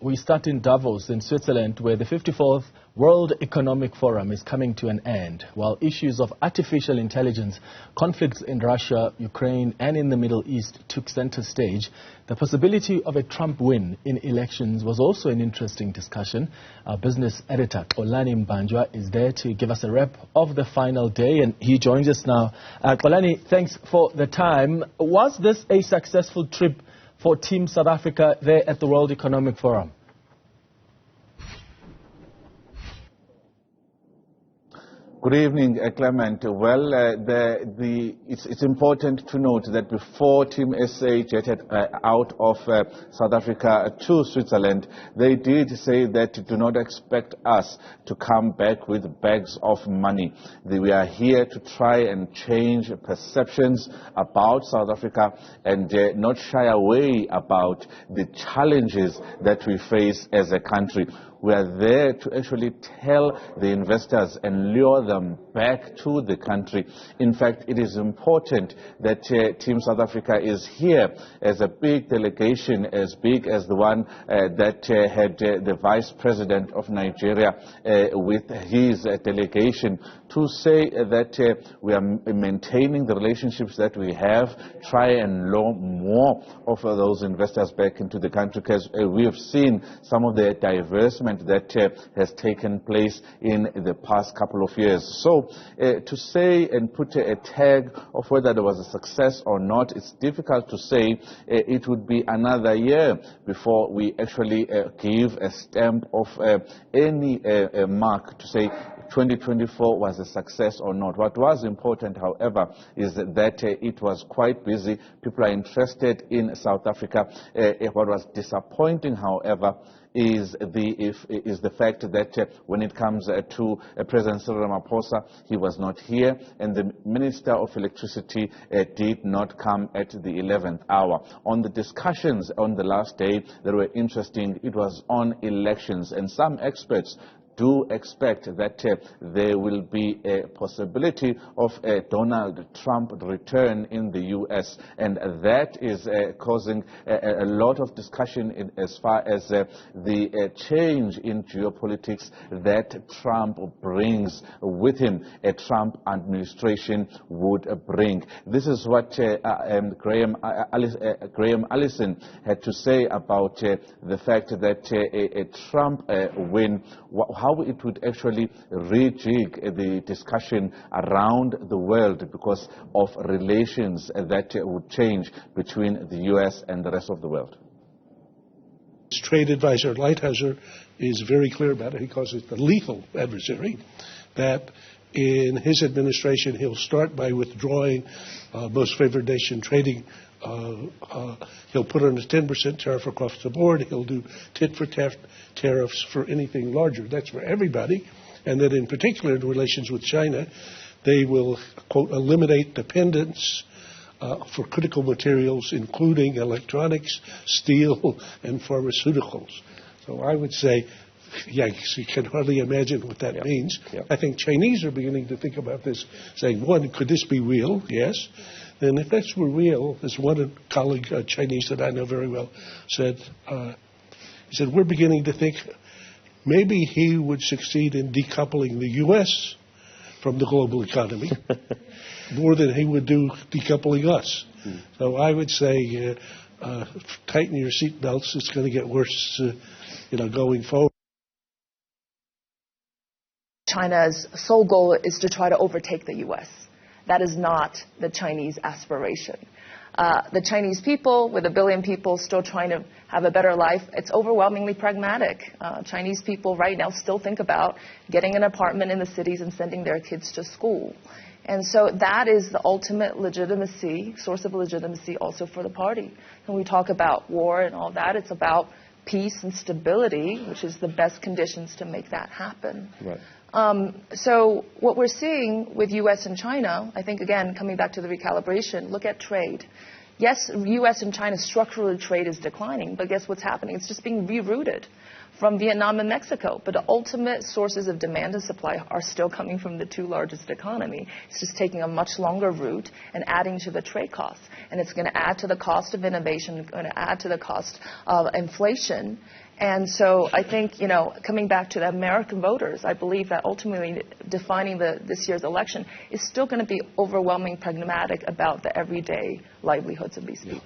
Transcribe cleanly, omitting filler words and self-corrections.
We start in Davos in Switzerland, where the 54th World Economic Forum is coming to an end. While issues of artificial intelligence, conflicts in Russia, Ukraine and in the Middle East took center stage, the possibility of a Trump win in elections was also an interesting discussion. Our business editor, Xolani Mbanjwa, is there to give us a wrap of the final day, and he joins us now. Xolani, thanks for the time. Was this a successful trip for Team South Africa there at the World Economic Forum? Good evening, Clement. Well, it's important to note that before Team SA jetted out of South Africa to Switzerland, they did say that do not expect us to come back with bags of money. We are here to try and change perceptions about South Africa and not shy away about the challenges that we face as a country. We are there to actually tell the investors and lure them back to the country. In fact, it is important that Team South Africa is here as a big delegation, as big as the one that had the Vice President of Nigeria with his delegation, to say that we are maintaining the relationships that we have, try and lure more of those investors back into the country, because we have seen some of the divestment that has taken place in the past couple of years. So to say and put a tag of whether there was a success or not, it's difficult to say. It would be another year before we actually give a stamp of any mark to say 2024 was a success or not. What was important, however, is that it was quite busy. People are interested in South Africa. What was disappointing, however, is the fact that when it comes to President Cyril Ramaphosa, he was not here, and the Minister of Electricity did not come at the 11th hour. On the discussions on the last day that were interesting, it was on elections, and some experts do expect that there will be a possibility of a Donald Trump return in the U.S., and that is causing a lot of discussion as far as the change in geopolitics that Trump brings with him, a Trump administration would bring. This is what Graham Allison had to say about the fact that a Trump win, how it would actually rejig the discussion around the world because of relations that would change between the U.S. and the rest of the world. Trade advisor Lighthizer is very clear about it. He calls it the lethal adversary, that in his administration he'll start by withdrawing most favored nation trading. He'll put on a 10% tariff across the board. He'll do tit-for-tat tariffs for anything larger. That's for everybody. And that in particular, in relations with China, they will, quote, eliminate dependence for critical materials, including electronics, steel, and pharmaceuticals. So I would say, yes, you can hardly imagine what that means. I think Chinese are beginning to think about this, saying, one, could this be real? Yes. And if that's real, as one colleague, Chinese that I know very well, said, he said, we're beginning to think maybe he would succeed in decoupling the U.S. from the global economy more than he would do decoupling us. So I would say, tighten your seatbelts. It's going to get worse, going forward. China's sole goal is to try to overtake the U.S. That is not the Chinese aspiration. The Chinese people, with 1 billion people still trying to have a better life, it's overwhelmingly pragmatic. Chinese people right now still think about getting an apartment in the cities and sending their kids to school. And so that is the ultimate legitimacy, source of legitimacy also for the party. When we talk about war and all that, it's about peace and stability, which is the best conditions to make that happen. Right. So what we're seeing with U.S. and China, I think, again, coming back to the recalibration, look at trade. Yes, U.S. and China structurally trade is declining, but guess what's happening? It's just being rerouted from Vietnam and Mexico. But the ultimate sources of demand and supply are still coming from the two largest economies. It's just taking a much longer route and adding to the trade costs. And it's going to add to the cost of innovation, going to add to the cost of inflation. And so I think, coming back to the American voters, I believe that ultimately defining this year's election is still going to be overwhelmingly pragmatic about the everyday livelihoods of these people.